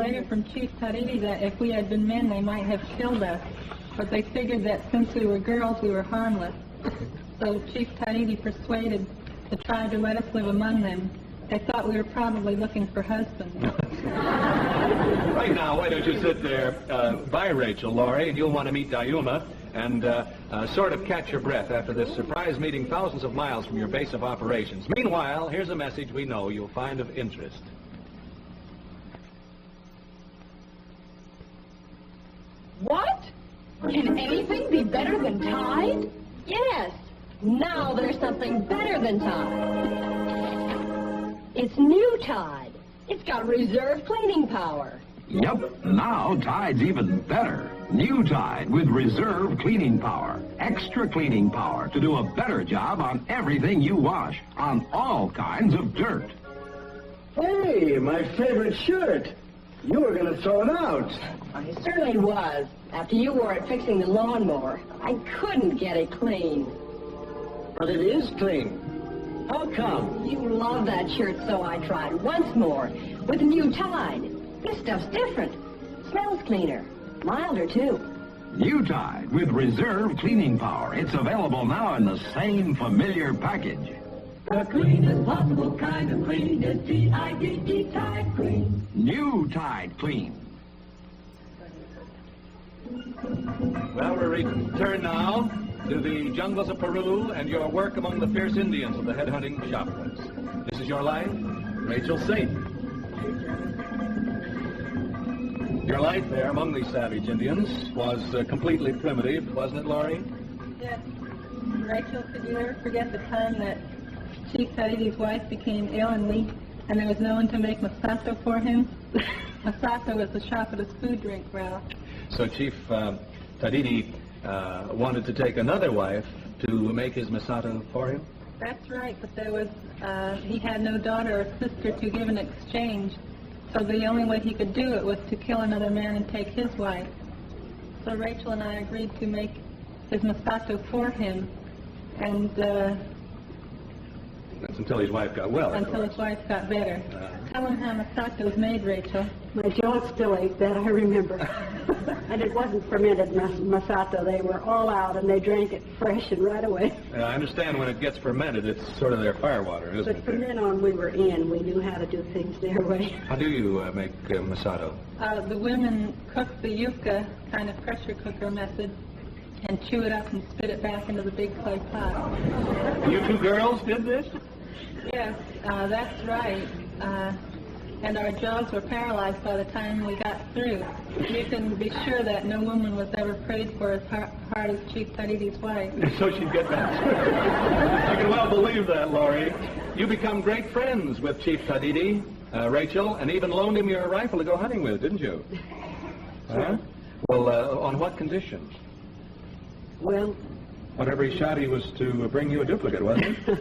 later from Chief Tariri that if we had been men, they might have killed us. But they figured that since we were girls, we were harmless. So Chief Tariri persuaded the tribe to let us live among them. They thought we were probably looking for husbands. Right now, why don't you sit there by Rachel, Laurie, and you'll want to meet Dayuma and sort of catch your breath after this surprise meeting thousands of miles from your base of operations. Meanwhile, here's a message we know you'll find of interest. What? Can anything be better than Tide? Yes. Now there's something better than Tide. It's new Tide. It's got reserve cleaning power. Yep, now Tide's even better. New Tide with reserve cleaning power. Extra cleaning power to do a better job on everything you wash, on all kinds of dirt. Hey, my favorite shirt. You were going to throw it out. I certainly was. After you wore it fixing the lawnmower, I couldn't get it clean. But it is clean. How come? You love that shirt, so I tried once more with new Tide. This stuff's different. Smells cleaner. Milder, too. New Tide with reserve cleaning power. It's available now in the same familiar package. The cleanest possible kind of clean is T-I-D-E, Tide Clean. New Tide Clean. Well, we return now to the jungles of Peru and your work among the fierce Indians of the headhunting Chapas. This is your life, Rachel Satan. Your life there among these savage Indians was completely primitive, wasn't it, Laurie? Yes. Rachel, could you ever forget the time that Chief Tariri's wife became ill and weak, and there was no one to make masato for him? Masato was the Chapa's food drink, Ralph. So Chief Tariri wanted to take another wife to make his masato for him? That's right, but there was, he had no daughter or sister to give in exchange, so the only way he could do it was to kill another man and take his wife. So Rachel and I agreed to make his masato for him, and that's until his wife got well. Until his wife got better. Tell him how masato's made, Rachel. My jaw still aches, that I remember. And it wasn't fermented masato. They were all out, and they drank it fresh and right away. I understand when it gets fermented, it's sort of their firewater, isn't it? But from then on, we were in. We knew how to do things their way. How do you make masato? The women cook the yucca, kind of pressure cooker method, and chew it up and spit it back into the big clay pot. You two girls did this? Yes, that's right. And our jaws were paralyzed by the time we got through. You can be sure that no woman was ever prayed for as hard as Chief Tariri's wife. So she'd get that. I can well believe that, Laurie. You become great friends with Chief Tariri, Rachel, and even loaned him your rifle to go hunting with, didn't you? Huh? Well, on what conditions? Well, whatever he shot, he was to bring you a duplicate, wasn't he?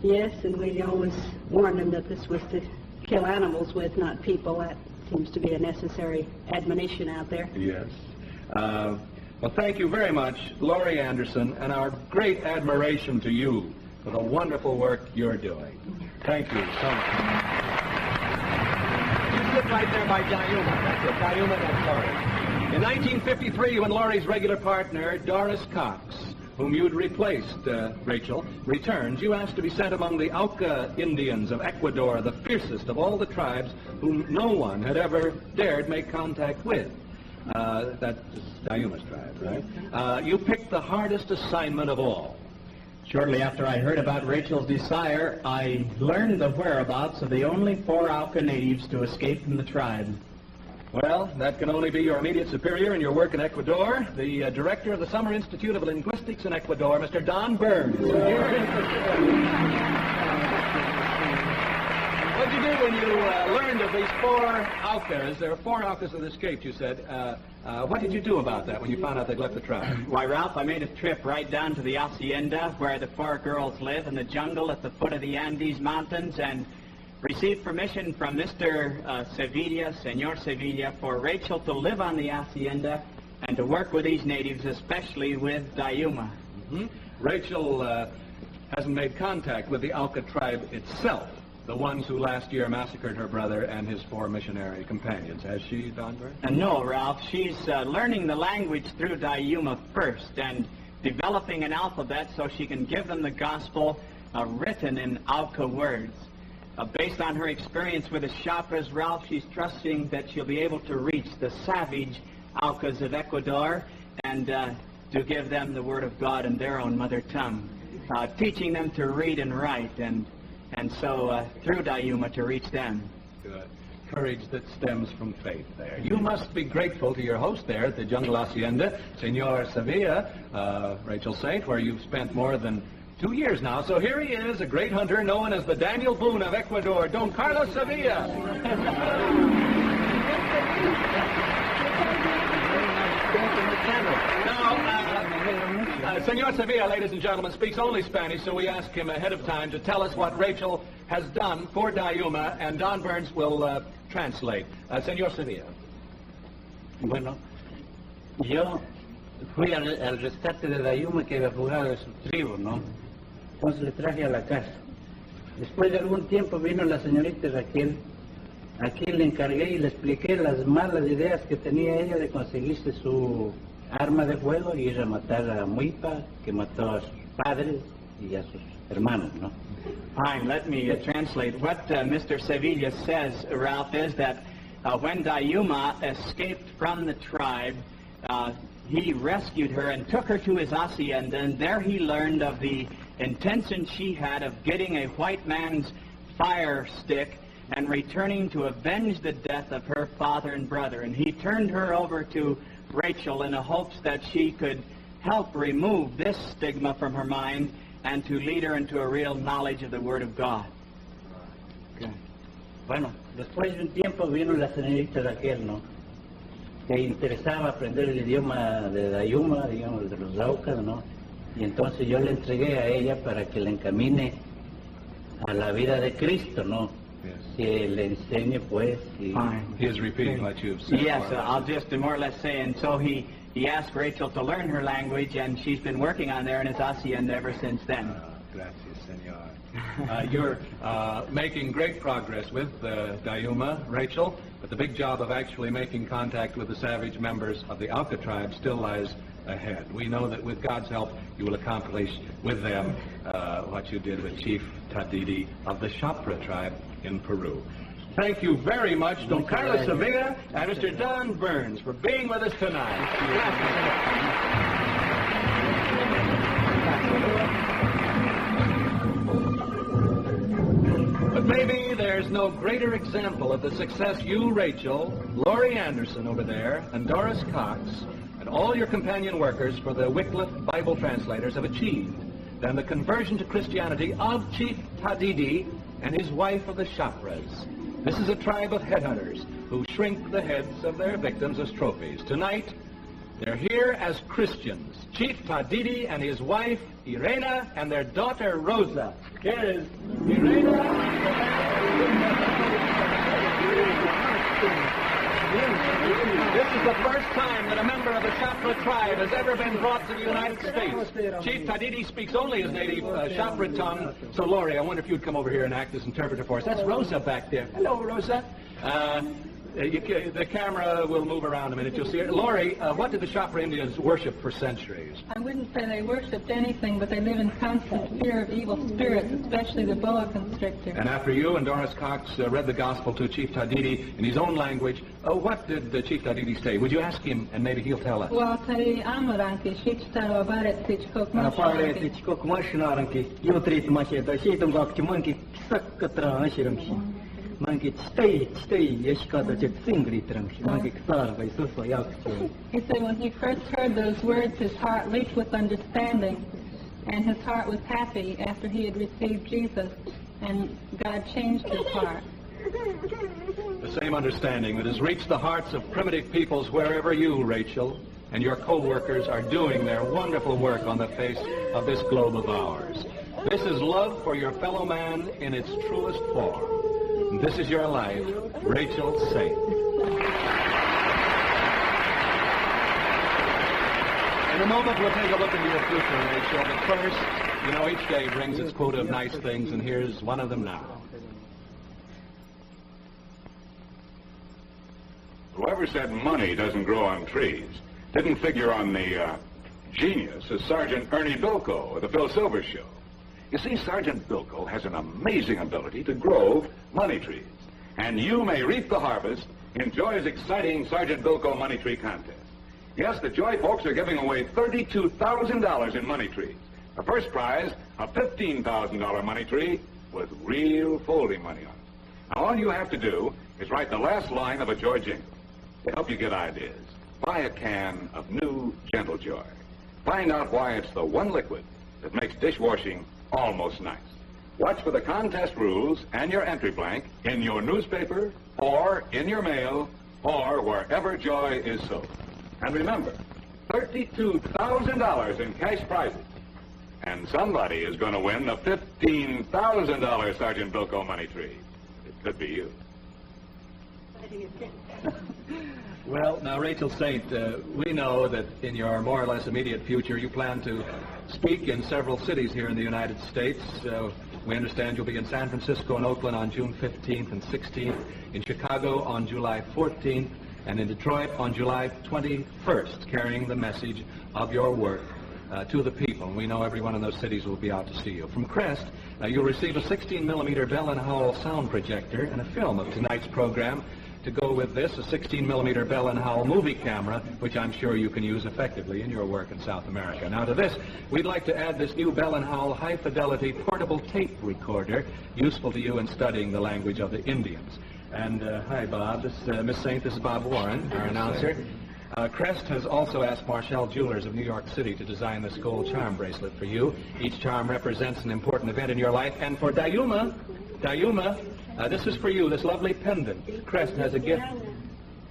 Yes, and we always warned him that this was to kill animals with, not people. That seems to be a necessary admonition out there. Yes. Well, thank you very much, Laurie Anderson, and our great admiration to you for the wonderful work you're doing. Thank you so much. You sit right there by Dayuma. That's it, Dayuma, that's Laurie. In 1953, when Laurie's regular partner, Doris Cox, whom you'd replaced, Rachel, returned, you asked to be sent among the Auca Indians of Ecuador, the fiercest of all the tribes whom no one had ever dared make contact with. That's Dayuma's tribe, right? You picked the hardest assignment of all. Shortly after I heard about Rachel's desire, I learned the whereabouts of the only 4 Auca natives to escape from the tribe. Well, that can only be your immediate superior in your work in Ecuador, the director of the Summer Institute of Linguistics in Ecuador, Mr. Don Burns. What did you do when you learned of these 4 Aucas? There are 4 Aucas that escaped, you said. What did you do about that when you found out they'd left the tribe? Why, Ralph, I made a trip right down to the hacienda where the 4 girls live in the jungle at the foot of the Andes Mountains, and received permission from Mr. Sevilla, Senor Sevilla, for Rachel to live on the hacienda and to work with these natives, especially with Dayuma. Mm-hmm. Rachel hasn't made contact with the Auca tribe itself. the ones who last year massacred her brother and his 4 missionary companions. Has she, Don Burns? No, Ralph. She's learning the language through Dayuma first and developing an alphabet so she can give them the gospel written in Auca words. Based on her experience with the Chapras, Ralph, she's trusting that she'll be able to reach the savage Aucas of Ecuador and to give them the Word of God in their own mother tongue, teaching them to read and write, and so through Dayuma to reach them. Good. Courage that stems from faith there. You must be grateful to your host there at the Jungle Hacienda, Senor Sevilla, Rachel Saint, where you've spent more than 2 years now. So here he is, a great hunter known as the Daniel Boone of Ecuador, Don Carlos Sevilla. Now, Senor Sevilla, ladies and gentlemen, speaks only Spanish, so we ask him ahead of time to tell us what Rachel has done for Dayuma, and Don Burns will translate. Senor Sevilla. Bueno, yo fui al rescate de Dayuma que había fugado de su tribu, ¿no? Entonces le traje a la casa. Después de algún tiempo vino la señorita Raquel. Aquí le encargué y le expliqué las malas ideas que tenía ella de conseguirse su arma de fuego y ir a matar a Muipa, que mató a sus padres y a sus hermanos, ¿no? Fine, let me translate. What Mr. Sevilla says, Ralph, is that when Dayuma escaped from the tribe, he rescued her and took her to his hacienda, and there he learned of the intention she had of getting a white man's fire stick and returning to avenge the death of her father and brother. And he turned her over to Rachel in the hopes that she could help remove this stigma from her mind and to lead her into a real knowledge of the Word of God. Okay. Bueno, después de un tiempo vino la señorita Raquel, ¿no? Que interesaba aprender el idioma de Dayuma, digamos, de los Aucas, ¿no? Y entonces yo le entregué a ella para que la encamine a la vida de Cristo, ¿no? Yes. Que le enseñe, pues. Y... Fine. He is repeating what you've said. Yes, I'll just more or less say, and so he asked Rachel to learn her language, and she's been working on there in his hacienda ever since then. Gracias, senor. You're making great progress with Dayuma, Rachel, but the big job of actually making contact with the savage members of the Auca tribe still lies ahead. We know that with God's help, you will accomplish with them what you did with Chief Tadidi of the Chapra tribe in Peru. Thank you very much, Don Carlos Sevilla and Mr. Don Burns, for being with us tonight. But maybe there's no greater example of the success you, Rachel, Laurie Anderson over there, and Doris Cox, and all your companion workers for the Wycliffe Bible translators have achieved than the conversion to Christianity of Chief Tadidi and his wife of the Chapras. This is a tribe of headhunters who shrink the heads of their victims as trophies. Tonight, they're here as Christians. Chief Tadidi and his wife, Irena, and their daughter, Rosa. Here is Irena. This is the first time that a member of the Chapra tribe has ever been brought to the United States. Chief Tadidi speaks only his native Chapra tongue. So, Laurie, I wonder if you'd come over here and act as interpreter for us. That's Rosa back there. Hello, Rosa. The camera will move around a minute. You'll see it. Laurie, what did the Chapra Indians worship for centuries? I wouldn't say they worshipped anything, but they live in constant fear of evil spirits, especially the boa constrictor. And after you and Doris Cox read the gospel to Chief Tadidi in his own language, what did the Chief Tadidi say? Would you ask him, and maybe he'll tell us? Well, Tadidi Amaranki, Shichtaro Abaret Tichkok Mosharanki. He said when he first heard those words, his heart leaped with understanding, and his heart was happy after he had received Jesus, and God changed his heart. The same understanding that has reached the hearts of primitive peoples wherever you, Rachel, and your co-workers are doing their wonderful work on the face of this globe of ours. This is love for your fellow man in its truest form. This is your life, Rachel Saint. In a moment, we'll take a look into your future, Rachel. But first, you know, each day brings its quota of nice things, and here's one of them now. Whoever said money doesn't grow on trees didn't figure on the genius of Sergeant Ernie Bilko of the Phil Silvers Show. You see, Sergeant Bilko has an amazing ability to grow money trees. And you may reap the harvest in Joy's exciting Sergeant Bilko Money Tree Contest. Yes, the Joy folks are giving away $32,000 in money trees. The first prize, a $15,000 money tree with real folding money on it. Now, all you have to do is write the last line of a Joy jingle. To help you get ideas, buy a can of new Gentle Joy. Find out why it's the one liquid that makes dishwashing almost nice. Watch for the contest rules and your entry blank in your newspaper or in your mail or wherever Joy is sold. And remember, $32,000 in cash prizes. And somebody is going to win the $15,000 Sergeant Bilko money tree. It could be you. Well, now, Rachel Saint, we know that in your more or less immediate future you plan to speak in several cities here in the United States. We understand you'll be in San Francisco and Oakland on June 15th and 16th, in Chicago on July 14th, and in Detroit on July 21st, carrying the message of your work to the people. And we know everyone in those cities will be out to see you. From Crest, you'll receive a 16mm Bell & Howell sound projector and a film of tonight's program. To go with this, a 16mm Bell & Howell movie camera, which I'm sure you can use effectively in your work in South America. Now, to this, we'd like to add this new Bell & Howell high-fidelity portable tape recorder, useful to you in studying the language of the Indians. And, hi, Bob. Miss Saint, this is Bob Warren, our announcer. Crest has also asked Marshall Jewelers of New York City to design this gold charm bracelet for you. Each charm represents an important event in your life. And for Dayuma, this is for you, this lovely pendant. Crest has a gift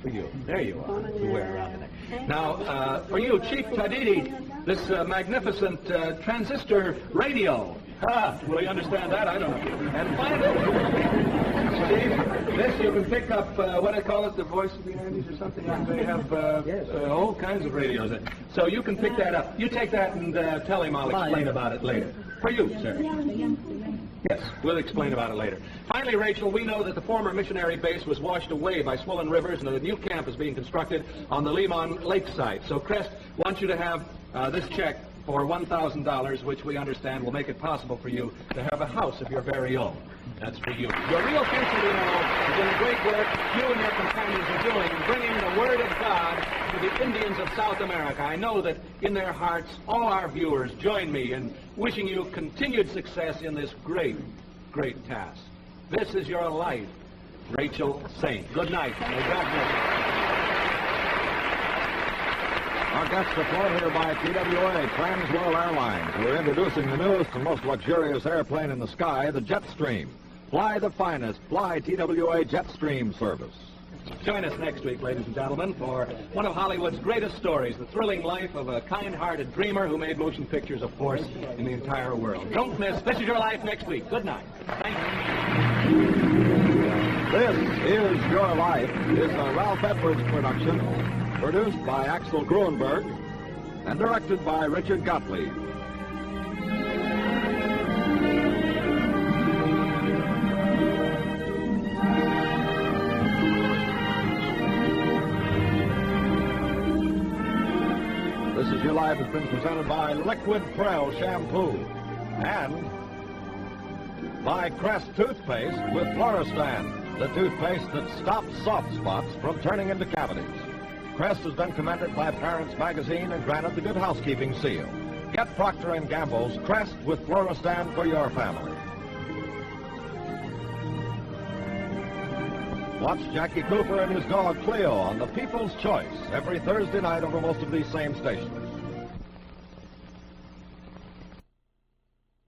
for you. There you are, to wear around the neck. Now, for you, Chief Tadidi, this magnificent transistor radio. Will you understand that? I don't know. And finally, Chief, this you can pick up, what I call it, the voice of the Andes or something. They have all kinds of radios. So you can pick that up. You take that and tell him I'll explain about it later. For you, sir. Yes, we'll explain about it later. Finally, Rachel, we know that the former missionary base was washed away by swollen rivers and that a new camp is being constructed on the Limon Lake site. So Crest wants you to have this check for $1,000, which we understand will make it possible for you to have a house of your very own. That's for you. Your real future, we know, is in the great work you and your companions are doing, bringing the Word of God to the Indians of South America. I know that in their hearts, all our viewers join me in wishing you continued success in this great, great task. This is your life, Rachel Saint. Good night. May God bless you. Our guests are flown here by TWA, Transworld Airlines. We're introducing the newest and most luxurious airplane in the sky, the Jetstream. Fly the finest, fly TWA Jetstream service. Join us next week, ladies and gentlemen, for one of Hollywood's greatest stories, the thrilling life of a kind-hearted dreamer who made motion pictures, of course, in the entire world. Don't miss This Is Your Life next week. Good night. Thank you. This Is Your Life is a Ralph Edwards production, produced by Axel Gruenberg and directed by Richard Gottlieb. This Is Your Life has been presented by Liquid Prel Shampoo and by Crest Toothpaste with Floristan, the toothpaste that stops soft spots from turning into cavities. Crest has been commended by Parents Magazine and granted the Good Housekeeping seal. Get Procter & Gamble's Crest with Floristan for your family. Watch Jackie Cooper and his dog Cleo on The People's Choice every Thursday night over most of these same stations.